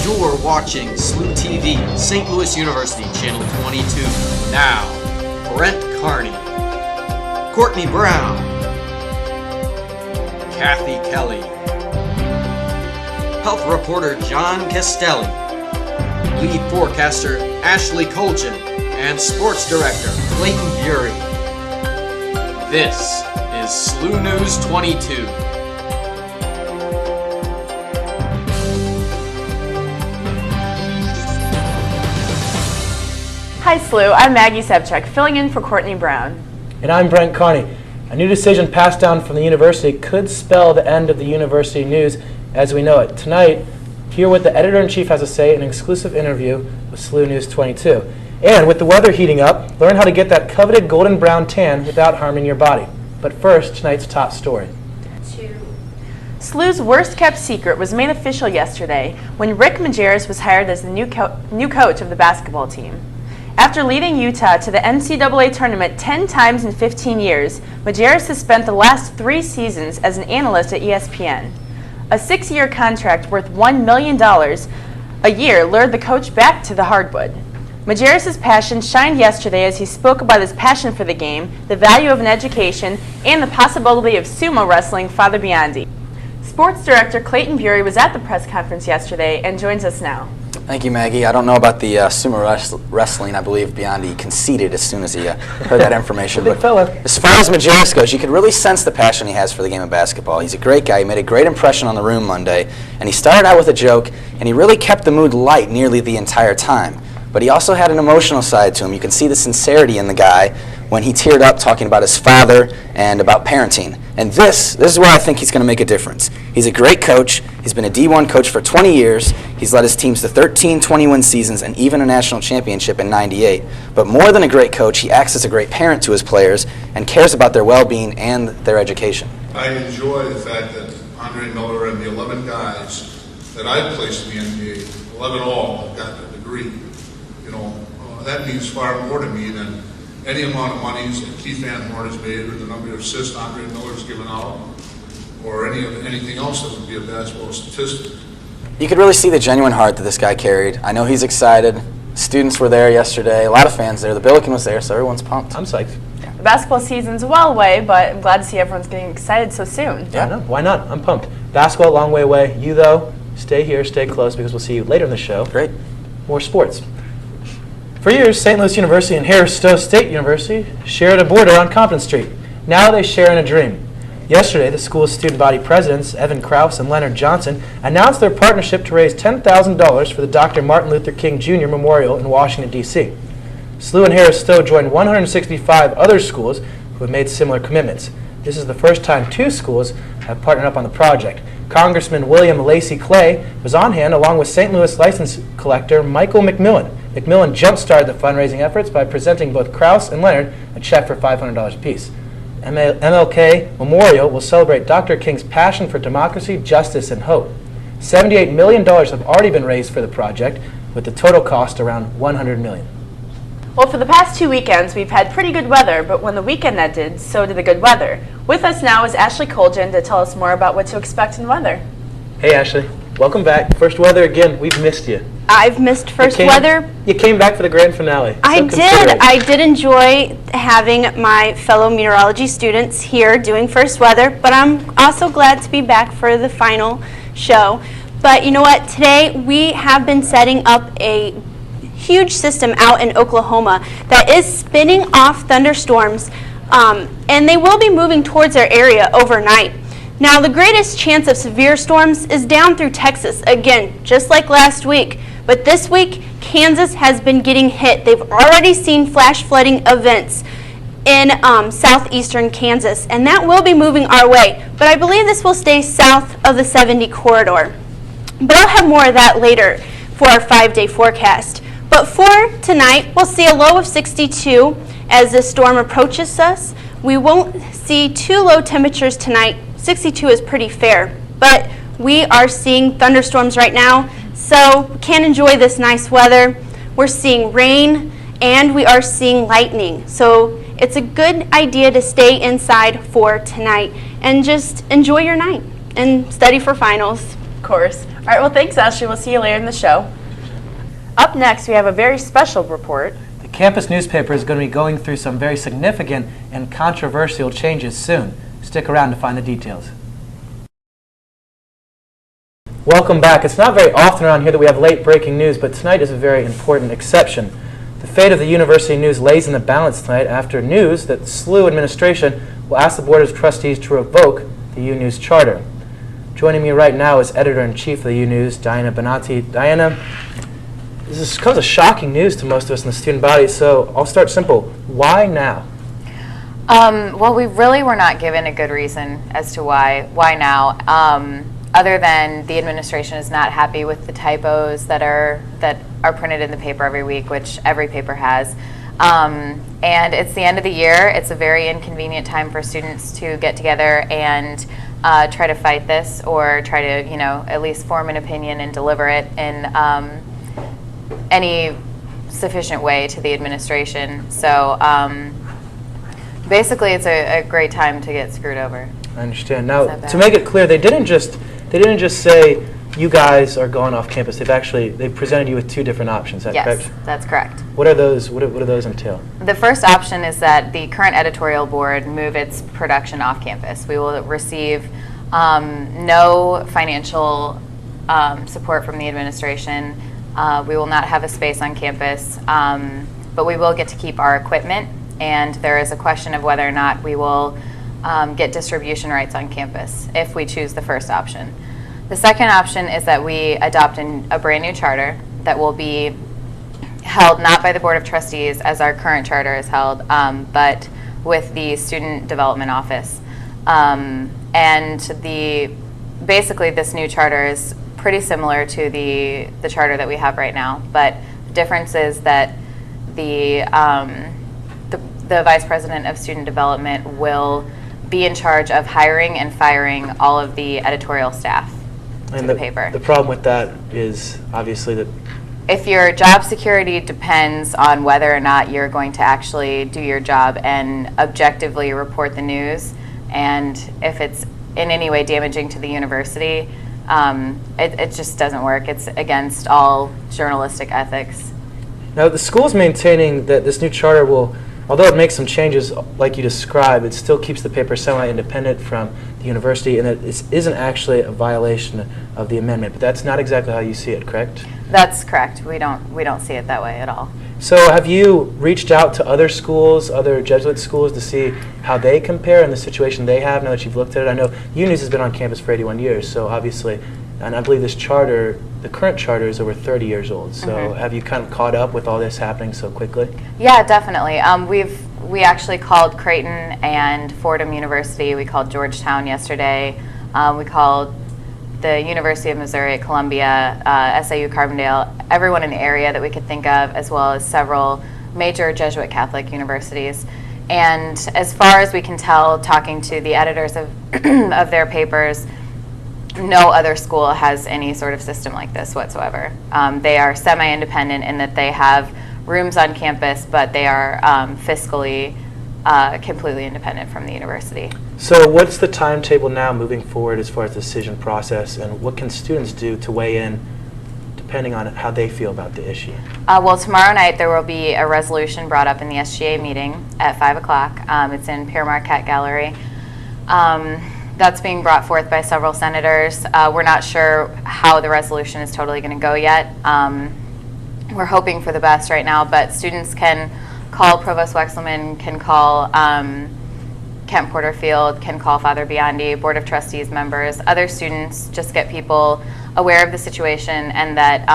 You're watching SLU-TV, St. Louis University, Channel 22. Now, Brent Carney, Courtney Brown, Cathy Kelley, health reporter John Castelli, lead forecaster Ashley Colgin, and sports director Clayton Bury. This is SLU News 22. Hi SLU, I'm Maggie Szewczyk, filling in for Courtney Brown. And I'm Brent Carney. A new decision passed down from the university could spell the end of the university news as we know it. Tonight, hear what the editor-in-chief has to say in an exclusive interview with SLU News 22. And with the weather heating up, learn how to get that coveted golden brown tan without harming your body. But first, tonight's top story. SLU's worst-kept secret was made official yesterday when Rick Majerus was hired as the new coach of the basketball team. After leading Utah to the NCAA tournament 10 times in 15 years, Majerus has spent the last 3 seasons as an analyst at ESPN. A 6-year contract worth $1 million a year lured the coach back to the hardwood. Majerus' passion shined yesterday as he spoke about his passion for the game, the value of an education, and the possibility of sumo wrestling Father Biondi. Sports director Clayton Bury was at the press conference yesterday and joins us now. Thank you, Maggie. I don't know about the sumo wrestling. I believe Biondi conceded as soon as he heard that information. Big fella. As far as Majerus goes, you could really sense the passion he has for the game of basketball. He's a great guy. He made a great impression on the room Monday, and he started out with a joke, and he really kept the mood light nearly the entire time. But he also had an emotional side to him. You can see the sincerity in the guy when he teared up talking about his father and about parenting. And this is where I think he's going to make a difference. He's a great coach. He's been a D1 coach for 20 years. He's led his teams to 13 21 seasons and even a national championship in '98. But more than a great coach, he acts as a great parent to his players and cares about their well-being and their education. I enjoy the fact that Andre Miller and the 11 guys that I've placed in the NBA, 11 all, have got a degree. You know, that means far more to me than any amount of monies that Keith Van Horn has made or the number of assists Andre Miller's given out or anything else that would be a basketball statistic. You could really see the genuine heart that this guy carried. I know he's excited. Students were there yesterday. A lot of fans there. The Billiken was there, so everyone's pumped. I'm psyched. Yeah. The basketball season's well away, but I'm glad to see everyone's getting excited so soon. Yeah, no, why not? I'm pumped. Basketball, long way away. You, though, stay here, stay close, because we'll see you later in the show. Great. More sports. For years, St. Louis University and Harris-Stowe State University shared a border on Compton Street. Now they share in a dream. Yesterday, the school's student body presidents, Evan Krause and Leonard Johnson, announced their partnership to raise $10,000 for the Dr. Martin Luther King Jr. Memorial in Washington, D.C. SLU and Harris-Stowe joined 165 other schools who have made similar commitments. This is the first time 2 schools have partnered up on the project. Congressman William Lacey Clay was on hand along with St. Louis license collector Michael McMillan. McMillan jump-started the fundraising efforts by presenting both Krause and Leonard a check for $500 apiece. MLK Memorial will celebrate Dr. King's passion for democracy, justice, and hope. $78 million have already been raised for the project, with the total cost around $100 million. Well, for the past 2 weekends, we've had pretty good weather, but when the weekend ended, so did the good weather. With us now is Ashley Colgin to tell us more about what to expect in weather. Hey, Ashley. Welcome back. First weather again. We've missed you. I've missed first weather. You came back for the grand finale. I did. I did enjoy having my fellow meteorology students here doing first weather, but I'm also glad to be back for the final show. But you know what? Today we have been setting up a huge system out in Oklahoma that is spinning off thunderstorms, and they will be moving towards our area overnight. Now, the greatest chance of severe storms is down through Texas, again, just like last week. But this week, Kansas has been getting hit. They've already seen flash flooding events in southeastern Kansas, and that will be moving our way. But I believe this will stay south of the 70 corridor. But I'll have more of that later for our 5-day forecast. But for tonight, we'll see a low of 62 as the storm approaches us. We won't see too low temperatures tonight. 62 is pretty fair, but we are seeing thunderstorms right now, so we can't enjoy this nice weather. We're seeing rain and we are seeing lightning, so it's a good idea to stay inside for tonight and just enjoy your night and study for finals. Of course. All right, well, thanks, Ashley. We'll see you later in the show. Up next, we have a very special report. The campus newspaper is going to be going through some very significant and controversial changes soon. Stick around to find the details. Welcome back. It's not very often around here that we have late breaking news, but tonight is a very important exception. The fate of the university news lays in the balance tonight after news that the SLU administration will ask the Board of Trustees to revoke the U-News charter. Joining me right now is Editor-in-Chief of the U-News, Diana Bonatti. Diana, this comes as shocking news to most of us in the student body, so I'll start simple. Why now? Well, we really were not given a good reason as to why now. Other than the administration is not happy with the typos that are printed in the paper every week, which every paper has. And it's the end of the year. It's a very inconvenient time for students to get together and try to fight this, or try to, at least form an opinion and deliver it in any sufficient way to the administration. So basically, it's a great time to get screwed over. I understand. Now, to make it clear, they didn't just say you guys are going off campus. They presented you with two different options. Is that correct? Yes, that's correct. What are those? What do those entail? The first option is that the current editorial board move its production off campus. We will receive no financial support from the administration. We will not have a space on campus, but we will get to keep our equipment. And there is a question of whether or not we will get distribution rights on campus if we choose the first option. The second option is that we adopt a brand new charter that will be held not by the Board of Trustees as our current charter is held, but with the Student Development Office. And basically this new charter is pretty similar to the charter that we have right now, but the difference is that the Vice President of Student Development will be in charge of hiring and firing all of the editorial staff to the paper. The problem with that is obviously that if your job security depends on whether or not you're going to actually do your job and objectively report the news, and if it's in any way damaging to the university, it just doesn't work. It's against all journalistic ethics. Now the school's maintaining that this new charter will, although it makes some changes like you described, it still keeps the paper semi-independent from the university, and that it isn't actually a violation of the amendment. But that's not exactly how you see it, correct? That's correct. We don't see it that way at all. So have you reached out to other schools, other Jesuit schools, to see how they compare and the situation they have now that you've looked at it? I know U-News has been on campus for 81 years, so obviously, and I believe this charter, the current charter, is over 30 years old. So have you kind of caught up with all this happening so quickly? Yeah, definitely. We actually called Creighton and Fordham University. We called Georgetown yesterday. We called the University of Missouri at Columbia, SIU Carbondale, everyone in the area that we could think of, as well as several major Jesuit Catholic universities. And as far as we can tell, talking to the editors of their papers, no other school has any sort of system like this whatsoever. They are semi-independent in that they have rooms on campus, but they are fiscally completely independent from the university. So what's the timetable now moving forward as far as the decision process, and what can students do to weigh in depending on how they feel about the issue? Well, tomorrow night there will be a resolution brought up in the SGA meeting at 5 o'clock. It's in Pierre Marquette Gallery. That's being brought forth by several senators. We're not sure how the resolution is totally going to go yet. We're hoping for the best right now, but students can call Provost Wexelman, can call Kent Porterfield, can call Father Biondi, Board of Trustees members, other students, just get people aware of the situation and that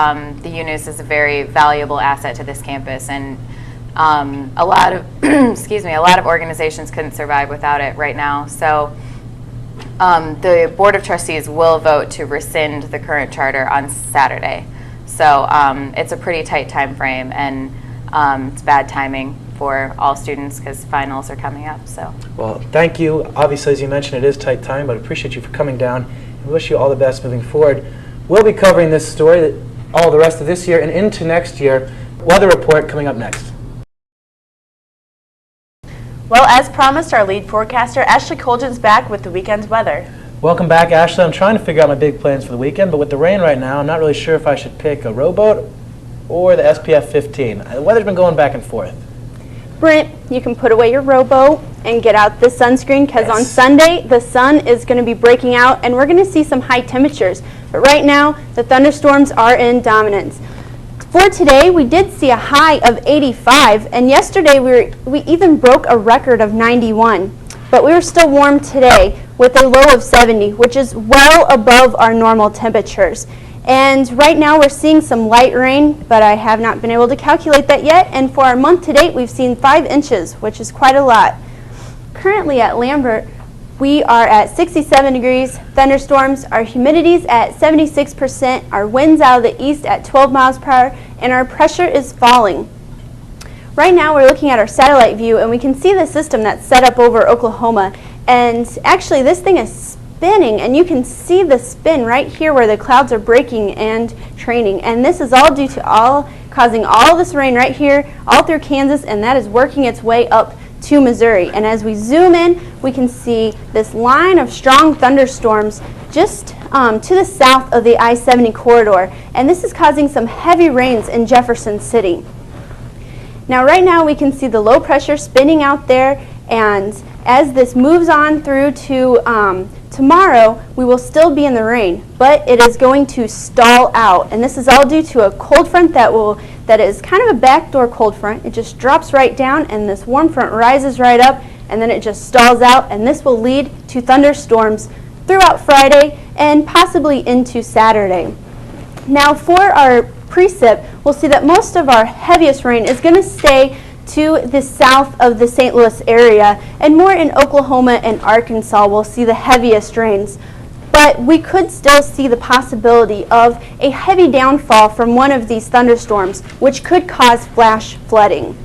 the U-News is a very valuable asset to this campus, and a lot of a lot of organizations couldn't survive without it right now. So the Board of Trustees will vote to rescind the current charter on Saturday. So it's a pretty tight time frame, and it's bad timing for all students because finals are coming up. So. Well, thank you. Obviously, as you mentioned, it is tight time, but I appreciate you for coming down and wish you all the best moving forward. We'll be covering this story all the rest of this year and into next year. Weather report coming up next. Well, as promised, our lead forecaster, Ashley Colgin's back with the weekend's weather. Welcome back, Ashley. I'm trying to figure out my big plans for the weekend, but with the rain right now, I'm not really sure if I should pick a rowboat or the SPF 15. The weather's been going back and forth. Brent, you can put away your rowboat and get out the sunscreen because on Sunday the sun is going to be breaking out and we're going to see some high temperatures. But right now the thunderstorms are in dominance. For today we did see a high of 85 and yesterday we even broke a record of 91. But we were still warm today with a low of 70, which is well above our normal temperatures. And right now we're seeing some light rain, but I have not been able to calculate that yet. And for our month to date, we've seen 5 inches, which is quite a lot. Currently at Lambert, we are at 67 degrees, thunderstorms, our humidity's at 76%, our winds out of the east at 12 miles per hour, and our pressure is falling. Right now we're looking at our satellite view and we can see the system that's set up over Oklahoma. And actually this thing is spinning and you can see the spin right here where the clouds are breaking and training. And this is all due to causing all this rain right here all through Kansas, and that is working its way up to Missouri. And as we zoom in, we can see this line of strong thunderstorms just to the south of the I-70 corridor. And this is causing some heavy rains in Jefferson City. Now right now we can see the low pressure spinning out there, and as this moves on through to tomorrow, we will still be in the rain, but it is going to stall out. And this is all due to a cold front that is kind of a backdoor cold front. It just drops right down and this warm front rises right up and then it just stalls out, and this will lead to thunderstorms throughout Friday and possibly into Saturday. Now for our precip, we'll see that most of our heaviest rain is going to stay to the south of the St. Louis area, and more in Oklahoma and Arkansas we'll see the heaviest rains. But we could still see the possibility of a heavy downfall from one of these thunderstorms, which could cause flash flooding.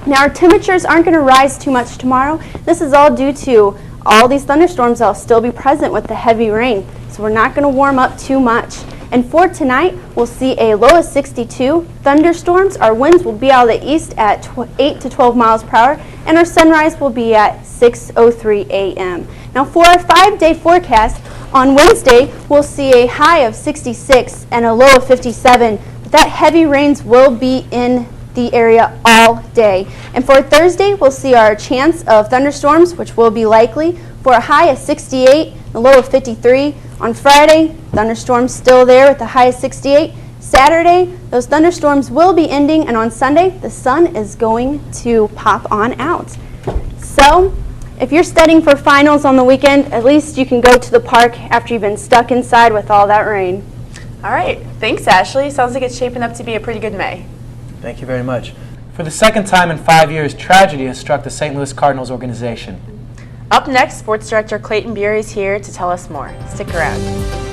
Now our temperatures aren't going to rise too much tomorrow. This is all due to all these thunderstorms that will still be present with the heavy rain. So we're not going to warm up too much. And for tonight, we'll see a low of 62. Thunderstorms, our winds will be out of the east at 8 to 12 miles per hour, and our sunrise will be at 6:03 a.m. Now for our 5-day forecast, on Wednesday, we'll see a high of 66 and a low of 57. But that heavy rains will be in the area all day. And for Thursday, we'll see our chance of thunderstorms, which will be likely, for a high of 68, a low of 53. On Friday, thunderstorms still there with a high of 68. Saturday, those thunderstorms will be ending, and on Sunday, the sun is going to pop on out. So, if you're studying for finals on the weekend, at least you can go to the park after you've been stuck inside with all that rain. All right. Thanks, Ashley. Sounds like it's shaping up to be a pretty good May. Thank you very much. For the second time in 5 years, tragedy has struck the St. Louis Cardinals organization. Up next, Sports Director Clayton Bury is here to tell us more. Stick around.